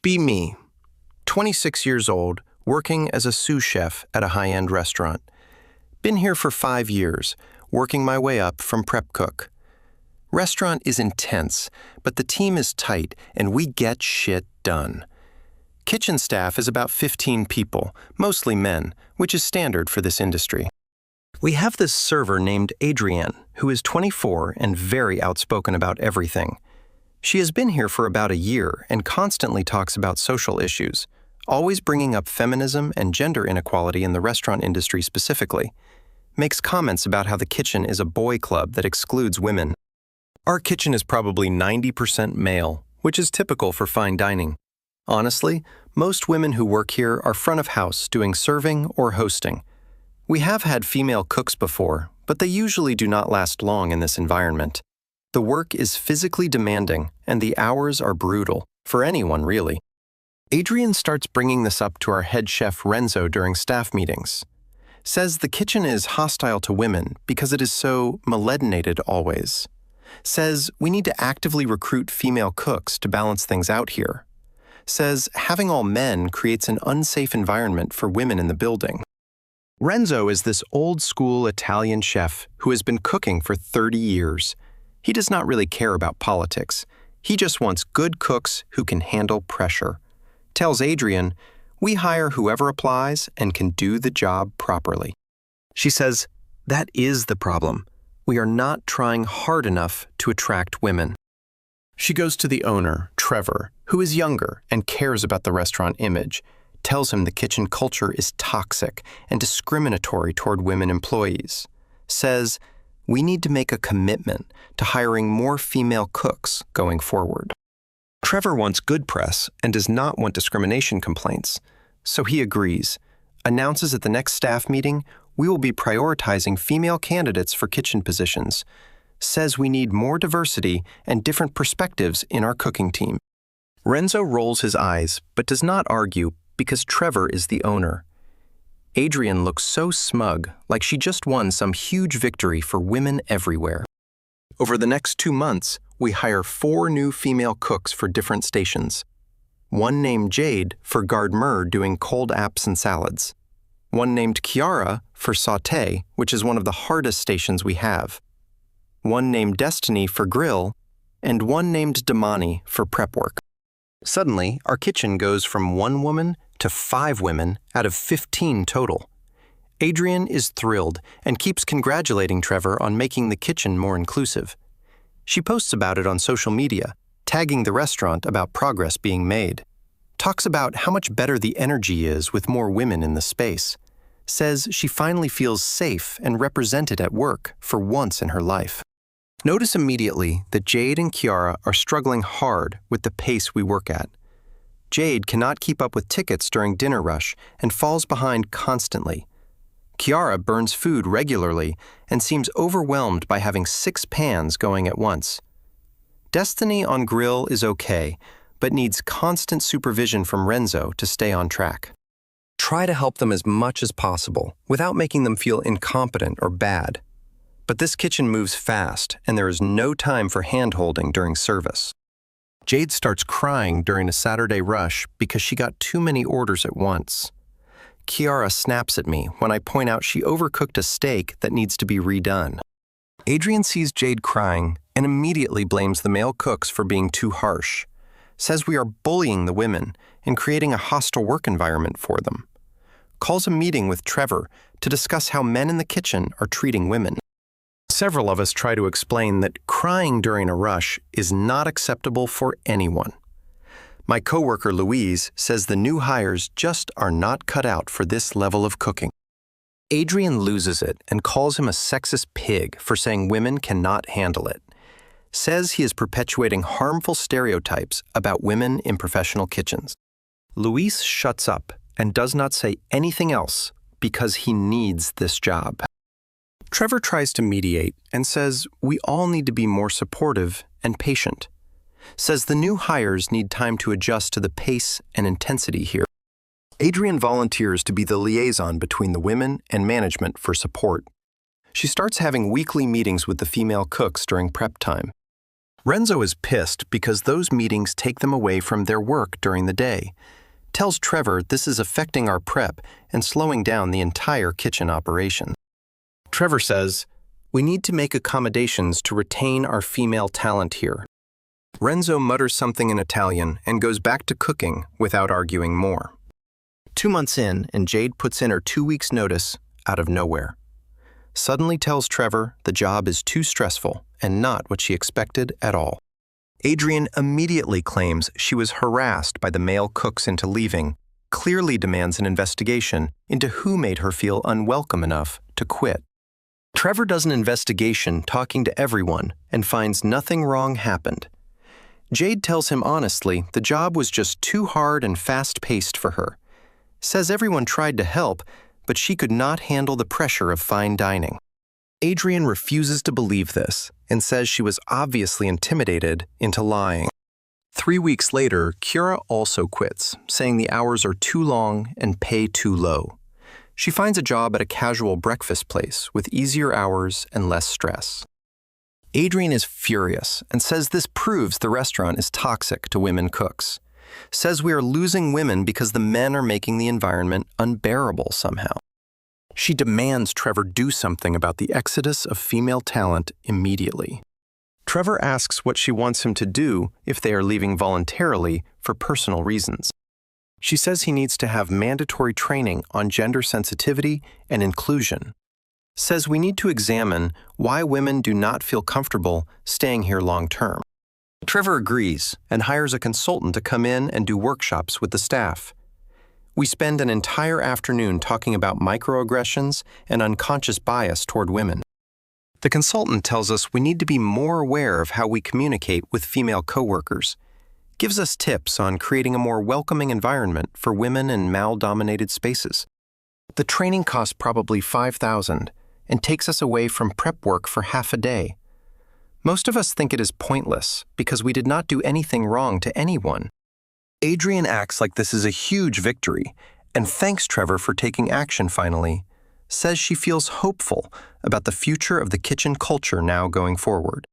Be me, 26 years old, working as a sous chef at a high-end restaurant. Been here for 5 years, working my way up from prep cook. Restaurant is intense, but the team is tight and we get shit done. Kitchen staff is about 15 people, mostly men, which is standard for this industry. We have this server named Adrienne, who is 24 and very outspoken about everything. She has been here for about a year and constantly talks about social issues, always bringing up feminism and gender inequality in the restaurant industry specifically. Makes comments about how the kitchen is a boy club that excludes women. Our kitchen is probably 90% male, which is typical for fine dining. Honestly, most women who work here are front of house doing serving or hosting. We have had female cooks before, but they usually do not last long in this environment. The work is physically demanding, and the hours are brutal, for anyone really. Adrienne starts bringing this up to our head chef Renzo during staff meetings. Says the kitchen is hostile to women because it is so maledonated always. Says we need to actively recruit female cooks to balance things out here. Says having all men creates an unsafe environment for women in the building. Renzo is this old-school Italian chef who has been cooking for 30 years. He does not really care about politics. He just wants good cooks who can handle pressure. Tells Adrienne, we hire whoever applies and can do the job properly. She says, that is the problem. We are not trying hard enough to attract women. She goes to the owner, Trevor, who is younger and cares about the restaurant image, tells him the kitchen culture is toxic and discriminatory toward women employees. Says, we need to make a commitment to hiring more female cooks going forward. Trevor wants good press and does not want discrimination complaints, so he agrees, announces at the next staff meeting we will be prioritizing female candidates for kitchen positions, says we need more diversity and different perspectives in our cooking team. Renzo rolls his eyes but does not argue because Trevor is the owner. Adrienne looks so smug, like she just won some huge victory for women everywhere. Over the next 2 months, we hire 4 new female cooks for different stations. One named Jade for garde-mer doing cold apps and salads. One named Chiara for sauté, which is one of the hardest stations we have. One named Destiny for grill, and one named Damani for prep work. Suddenly, our kitchen goes from 1 woman to 5 women out of 15 total. Adrienne is thrilled and keeps congratulating Trevor on making the kitchen more inclusive. She posts about it on social media, tagging the restaurant about progress being made. Talks about how much better the energy is with more women in the space. Says she finally feels safe and represented at work for once in her life. Notice immediately that Jade and Chiara are struggling hard with the pace we work at. Jade cannot keep up with tickets during dinner rush and falls behind constantly. Chiara burns food regularly and seems overwhelmed by having 6 pans going at once. Destiny on grill is okay, but needs constant supervision from Renzo to stay on track. Try to help them as much as possible without making them feel incompetent or bad. But this kitchen moves fast and there is no time for hand-holding during service. Jade starts crying during a Saturday rush because she got too many orders at once. Chiara snaps at me when I point out she overcooked a steak that needs to be redone. Adrienne sees Jade crying and immediately blames the male cooks for being too harsh. Says we are bullying the women and creating a hostile work environment for them. Calls a meeting with Trevor to discuss how men in the kitchen are treating women. Several of us try to explain that crying during a rush is not acceptable for anyone. My coworker Louise says the new hires just are not cut out for this level of cooking. Adrienne loses it and calls him a sexist pig for saying women cannot handle it. Says he is perpetuating harmful stereotypes about women in professional kitchens. Louise shuts up and does not say anything else because he needs this job. Trevor tries to mediate and says we all need to be more supportive and patient. Says the new hires need time to adjust to the pace and intensity here. Adrienne volunteers to be the liaison between the women and management for support. She starts having weekly meetings with the female cooks during prep time. Renzo is pissed because those meetings take them away from their work during the day. Tells Trevor this is affecting our prep and slowing down the entire kitchen operation. Trevor says, "We need to make accommodations to retain our female talent here." Renzo mutters something in Italian and goes back to cooking without arguing more. 2 months in, and Jade puts in her 2 weeks' notice out of nowhere. Suddenly tells Trevor the job is too stressful and not what she expected at all. Adrian immediately claims she was harassed by the male cooks into leaving, clearly demands an investigation into who made her feel unwelcome enough to quit. Trevor does an investigation talking to everyone and finds nothing wrong happened. Jade tells him honestly the job was just too hard and fast-paced for her. Says everyone tried to help, but she could not handle the pressure of fine dining. Adrian refuses to believe this and says she was obviously intimidated into lying. 3 weeks later, Kira also quits, saying the hours are too long and pay too low. She finds a job at a casual breakfast place with easier hours and less stress. Adrian is furious and says this proves the restaurant is toxic to women cooks. Says we are losing women because the men are making the environment unbearable somehow. She demands Trevor do something about the exodus of female talent immediately. Trevor asks what she wants him to do if they are leaving voluntarily for personal reasons. She says he needs to have mandatory training on gender sensitivity and inclusion. Says we need to examine why women do not feel comfortable staying here long term. Trevor agrees and hires a consultant to come in and do workshops with the staff. We spend an entire afternoon talking about microaggressions and unconscious bias toward women. The consultant tells us we need to be more aware of how we communicate with female coworkers, gives us tips on creating a more welcoming environment for women in male-dominated spaces. The training costs probably $5,000 and takes us away from prep work for half a day. Most of us think it is pointless because we did not do anything wrong to anyone. Adrian acts like this is a huge victory and thanks Trevor for taking action finally, says she feels hopeful about the future of the kitchen culture now going forward.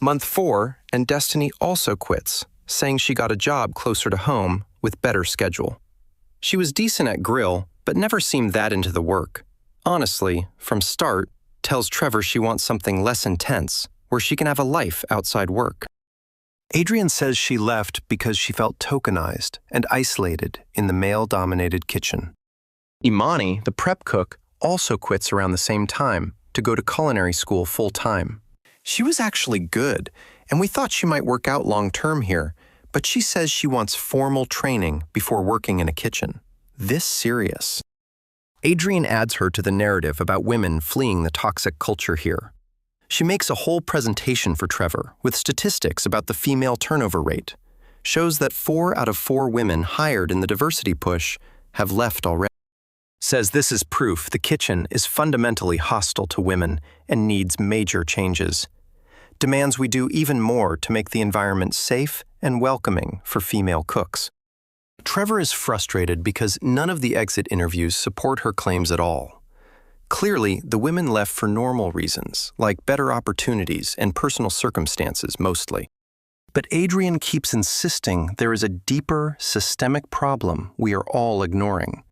Month 4, and Destiny also quits, saying she got a job closer to home with better schedule. She was decent at grill, but never seemed that into the work. Honestly, from start, tells Trevor she wants something less intense, where she can have a life outside work. Adrian says she left because she felt tokenized and isolated in the male-dominated kitchen. Imani, the prep cook, also quits around the same time to go to culinary school full-time. She was actually good, and we thought she might work out long-term here, but she says she wants formal training before working in a kitchen. This serious. Adrian adds her to the narrative about women fleeing the toxic culture here. She makes a whole presentation for Trevor with statistics about the female turnover rate. Shows that 4 out of 4 women hired in the diversity push have left already. Says this is proof the kitchen is fundamentally hostile to women and needs major changes. Demands we do even more to make the environment safe and welcoming for female cooks. Trevor is frustrated because none of the exit interviews support her claims at all. Clearly, the women left for normal reasons, like better opportunities and personal circumstances mostly. But Adrian keeps insisting there is a deeper, systemic problem we are all ignoring.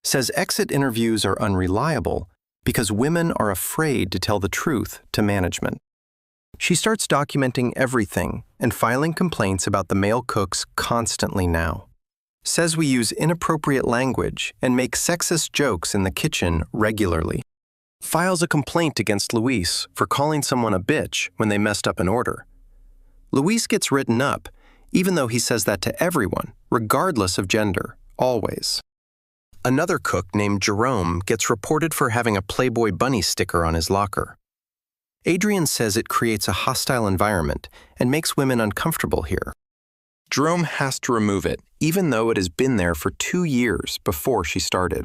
Says exit interviews are unreliable because women are afraid to tell the truth to management. She starts documenting everything and filing complaints about the male cooks constantly now. Says we use inappropriate language and make sexist jokes in the kitchen regularly. Files a complaint against Luis for calling someone a bitch when they messed up an order. Luis gets written up, even though he says that to everyone, regardless of gender, always. Another cook named Jerome gets reported for having a Playboy bunny sticker on his locker. Adrian says it creates a hostile environment and makes women uncomfortable here. Jerome has to remove it, even though it has been there for 2 years before she started.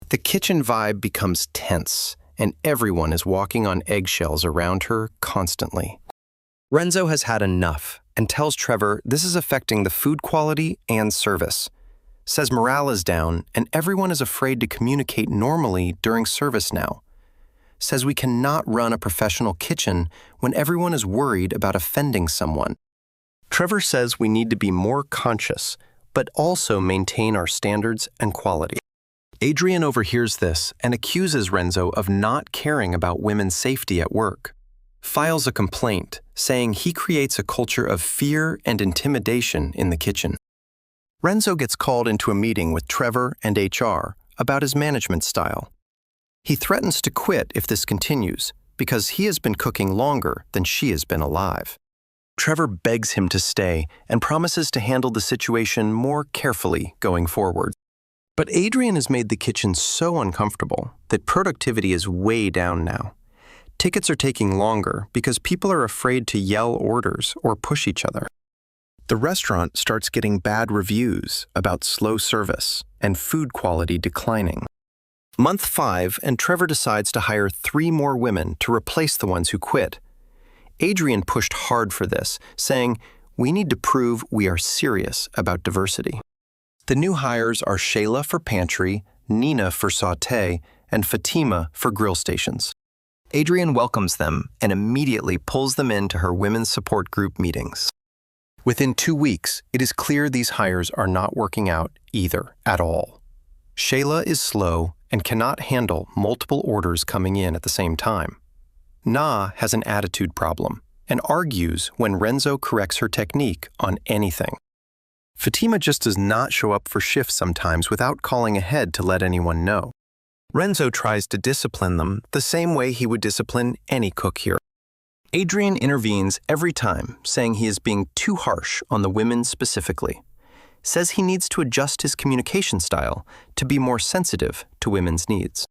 The kitchen vibe becomes tense, and everyone is walking on eggshells around her constantly. Renzo has had enough and tells Trevor this is affecting the food quality and service. Says morale is down, and everyone is afraid to communicate normally during service now. says we cannot run a professional kitchen when everyone is worried about offending someone. Trevor says we need to be more conscious, but also maintain our standards and quality. Adrian overhears this and accuses Renzo of not caring about women's safety at work. Files a complaint, saying he creates a culture of fear and intimidation in the kitchen. Renzo gets called into a meeting with Trevor and HR about his management style. He threatens to quit if this continues because he has been cooking longer than she has been alive. Trevor begs him to stay and promises to handle the situation more carefully going forward. But Adrian has made the kitchen so uncomfortable that productivity is way down now. Tickets are taking longer because people are afraid to yell orders or push each other. The restaurant starts getting bad reviews about slow service and food quality declining. Month 5, and Trevor decides to hire 3 more women to replace the ones who quit. Adrian pushed hard for this, saying, "We need to prove we are serious about diversity." The new hires are Shayla for pantry, Nina for sauté, and Fatima for grill stations. Adrian welcomes them and immediately pulls them into her women's support group meetings. Within 2 weeks, it is clear these hires are not working out either at all. Shayla is slow and cannot handle multiple orders coming in at the same time. Na has an attitude problem and argues when Renzo corrects her technique on anything. Fatima just does not show up for shifts sometimes without calling ahead to let anyone know. Renzo tries to discipline them the same way he would discipline any cook here. Adrian intervenes every time, saying he is being too harsh on the women specifically. Says he needs to adjust his communication style to be more sensitive to women's needs.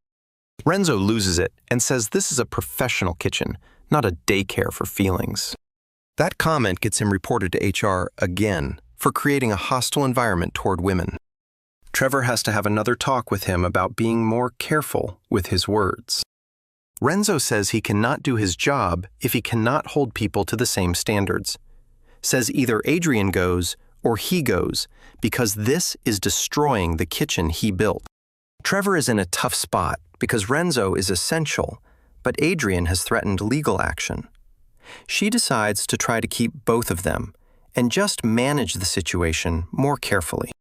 Renzo loses it and says this is a professional kitchen, not a daycare for feelings. That comment gets him reported to HR again for creating a hostile environment toward women. Trevor has to have another talk with him about being more careful with his words. Renzo says he cannot do his job if he cannot hold people to the same standards. Says either Adrian goes or he goes because this is destroying the kitchen he built. Trevor is in a tough spot because Renzo is essential, but Adrian has threatened legal action. She decides to try to keep both of them and just manage the situation more carefully.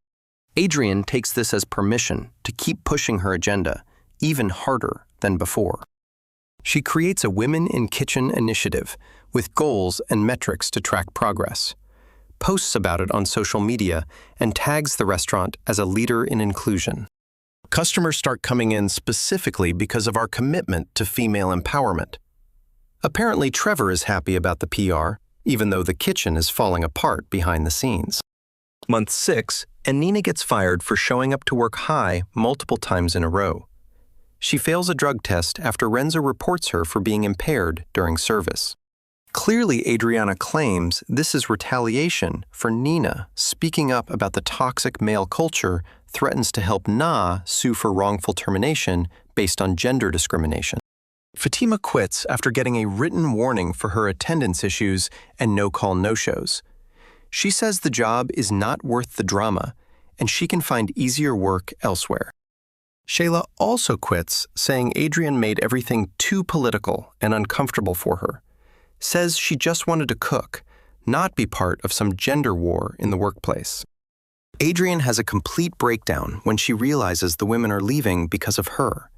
Adrian takes this as permission to keep pushing her agenda even harder than before. She creates a Women in Kitchen initiative with goals and metrics to track progress, posts about it on social media, and tags the restaurant as a leader in inclusion. Customers start coming in specifically because of our commitment to female empowerment. Apparently, Trevor is happy about the PR, even though the kitchen is falling apart behind the scenes. Month 6, and Nina gets fired for showing up to work high multiple times in a row. She fails a drug test after Renzo reports her for being impaired during service. Clearly, Adriana claims this is retaliation for Nina speaking up about the toxic male culture, threatens to help Na sue for wrongful termination based on gender discrimination. Fatima quits after getting a written warning for her attendance issues and no-call no-shows. She says the job is not worth the drama, and she can find easier work elsewhere. Shayla also quits, saying Adrian made everything too political and uncomfortable for her. Says she just wanted to cook, not be part of some gender war in the workplace. Adrian has a complete breakdown when she realizes the women are leaving because of her.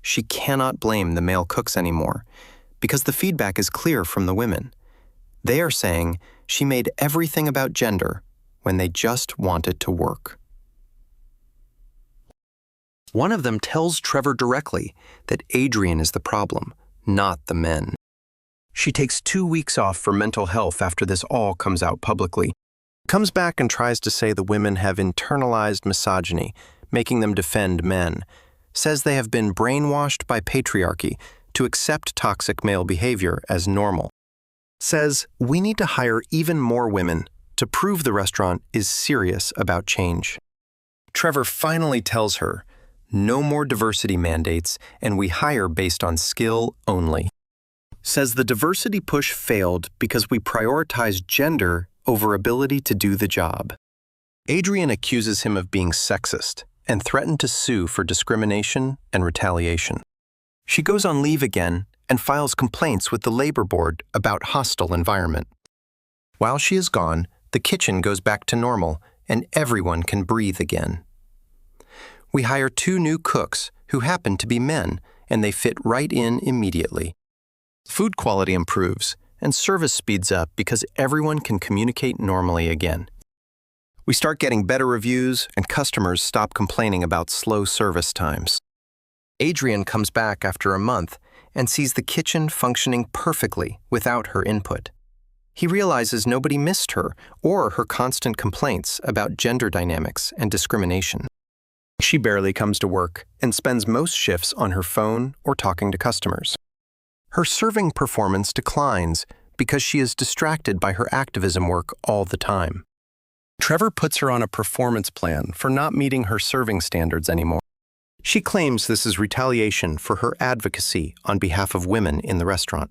She cannot blame the male cooks anymore because the feedback is clear from the women. They are saying she made everything about gender when they just wanted to work. One of them tells Trevor directly that Adrian is the problem, not the men. She takes 2 weeks off for mental health after this all comes out publicly. Comes back and tries to say the women have internalized misogyny, making them defend men. Says they have been brainwashed by patriarchy to accept toxic male behavior as normal. Says we need to hire even more women to prove the restaurant is serious about change. Trevor finally tells her, no more diversity mandates, and we hire based on skill only. Says the diversity push failed because we prioritized gender over ability to do the job. Adrian accuses him of being sexist and threatened to sue for discrimination and retaliation. She goes on leave again and files complaints with the labor board about hostile environment. While she is gone, the kitchen goes back to normal and everyone can breathe again. We hire 2 new cooks who happen to be men, and they fit right in immediately. Food quality improves and service speeds up because everyone can communicate normally again. We start getting better reviews and customers stop complaining about slow service times. Adrian comes back after a month and sees the kitchen functioning perfectly without her input. He realizes nobody missed her or her constant complaints about gender dynamics and discrimination. She barely comes to work and spends most shifts on her phone or talking to customers. Her serving performance declines because she is distracted by her activism work all the time. Trevor puts her on a performance plan for not meeting her serving standards anymore. She claims this is retaliation for her advocacy on behalf of women in the restaurant.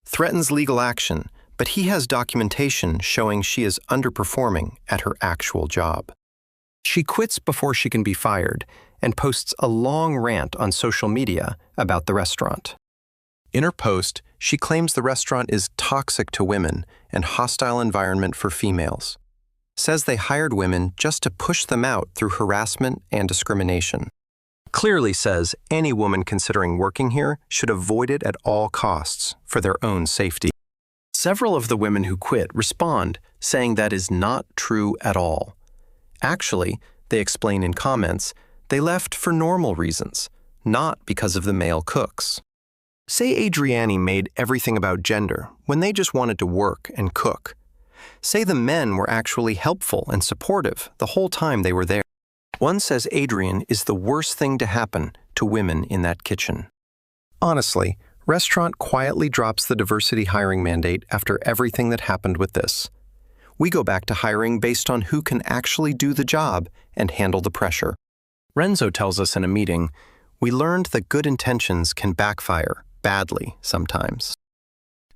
Threatens legal action, but he has documentation showing she is underperforming at her actual job. She quits before she can be fired and posts a long rant on social media about the restaurant. In her post, she claims the restaurant is toxic to women and hostile environment for females. Says they hired women just to push them out through harassment and discrimination. Clearly says any woman considering working here should avoid it at all costs for their own safety. Several of the women who quit respond, saying that is not true at all. Actually, they explain in comments, they left for normal reasons, not because of the male cooks. Say Adriani made everything about gender when they just wanted to work and cook. Say the men were actually helpful and supportive the whole time they were there. One says Adrian is the worst thing to happen to women in that kitchen. Honestly, restaurant quietly drops the diversity hiring mandate after everything that happened with this. We go back to hiring based on who can actually do the job and handle the pressure. Renzo tells us in a meeting, we learned that good intentions can backfire badly sometimes.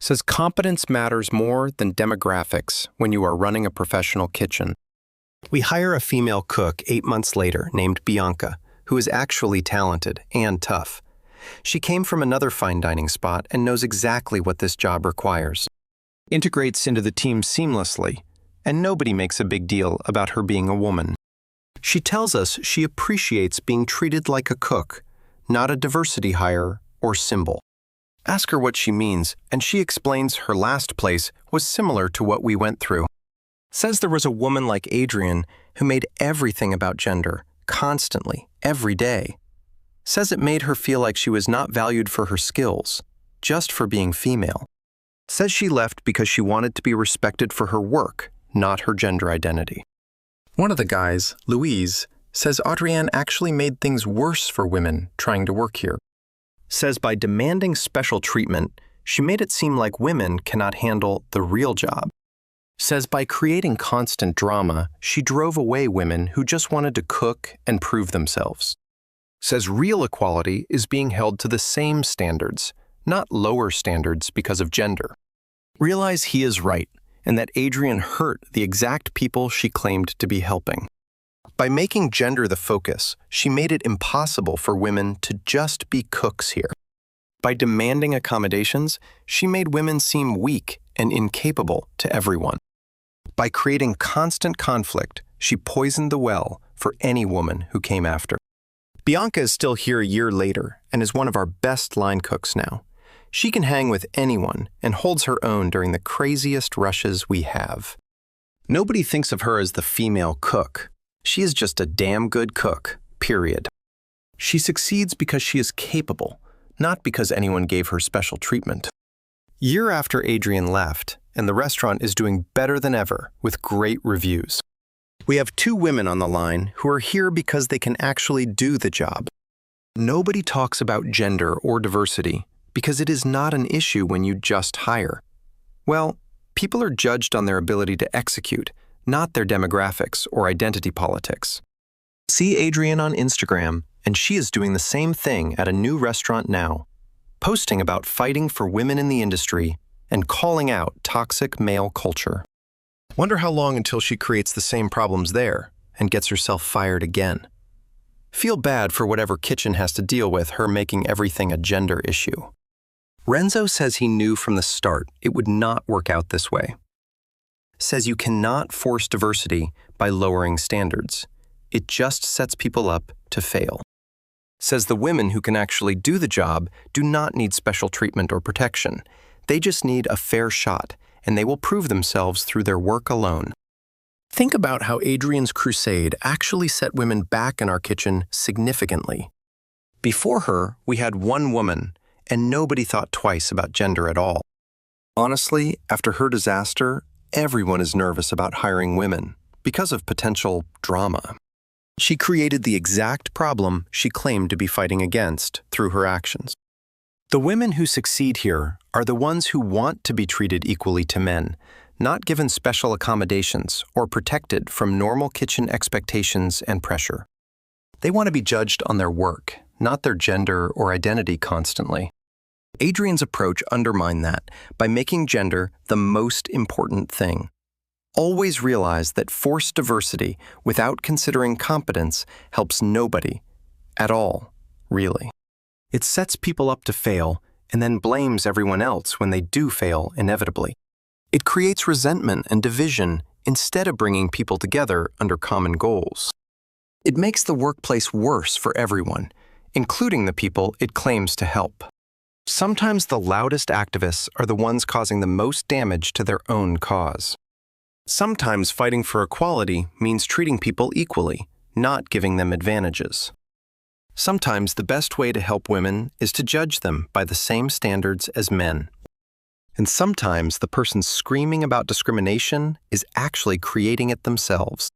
Says competence matters more than demographics when you are running a professional kitchen. We hire a female cook 8 months later named Bianca, who is actually talented and tough. She came from another fine dining spot and knows exactly what this job requires. Integrates into the team seamlessly, and nobody makes a big deal about her being a woman. She tells us she appreciates being treated like a cook, not a diversity hire or symbol. Ask her what she means, and she explains her last place was similar to what we went through. Says there was a woman like Adrian who made everything about gender, constantly, every day. Says it made her feel like she was not valued for her skills, just for being female. Says she left because she wanted to be respected for her work, not her gender identity. One of the guys, Louise, says Adrienne actually made things worse for women trying to work here. Says by demanding special treatment, she made it seem like women cannot handle the real job. Says by creating constant drama, she drove away women who just wanted to cook and prove themselves. Says real equality is being held to the same standards, not lower standards because of gender. Realize he is right, and that Adrian hurt the exact people she claimed to be helping. By making gender the focus, she made it impossible for women to just be cooks here. By demanding accommodations, she made women seem weak and incapable to everyone. By creating constant conflict, she poisoned the well for any woman who came after. Bianca is still here a year later and is one of our best line cooks now. She can hang with anyone and holds her own during the craziest rushes we have. Nobody thinks of her as the female cook. She is just a damn good cook, period. She succeeds because she is capable, not because anyone gave her special treatment. Year after Adrian left, and the restaurant is doing better than ever with great reviews. We have 2 women on the line who are here because they can actually do the job. Nobody talks about gender or diversity because it is not an issue when you just hire. Well, people are judged on their ability to execute, not their demographics or identity politics. See Adrienne on Instagram, and she is doing the same thing at a new restaurant now, posting about fighting for women in the industry and calling out toxic male culture. Wonder how long until she creates the same problems there and gets herself fired again. Feel bad for whatever kitchen has to deal with her making everything a gender issue. Renzo says he knew from the start it would not work out this way. Says you cannot force diversity by lowering standards. It just sets people up to fail. Says the women who can actually do the job do not need special treatment or protection. They just need a fair shot, and they will prove themselves through their work alone. Think about how Adrian's crusade actually set women back in our kitchen significantly. Before her, we had one woman, and nobody thought twice about gender at all. Honestly, after her disaster, everyone is nervous about hiring women because of potential drama. She created the exact problem she claimed to be fighting against through her actions. The women who succeed here are the ones who want to be treated equally to men, not given special accommodations or protected from normal kitchen expectations and pressure. They want to be judged on their work, not their gender or identity constantly. Adrian's approach undermined that by making gender the most important thing. Always realize that forced diversity without considering competence helps nobody at all, really. It sets people up to fail and then blames everyone else when they do fail inevitably. It creates resentment and division instead of bringing people together under common goals. It makes the workplace worse for everyone, including the people it claims to help. Sometimes the loudest activists are the ones causing the most damage to their own cause. Sometimes fighting for equality means treating people equally, not giving them advantages. Sometimes the best way to help women is to judge them by the same standards as men. And sometimes the person screaming about discrimination is actually creating it themselves.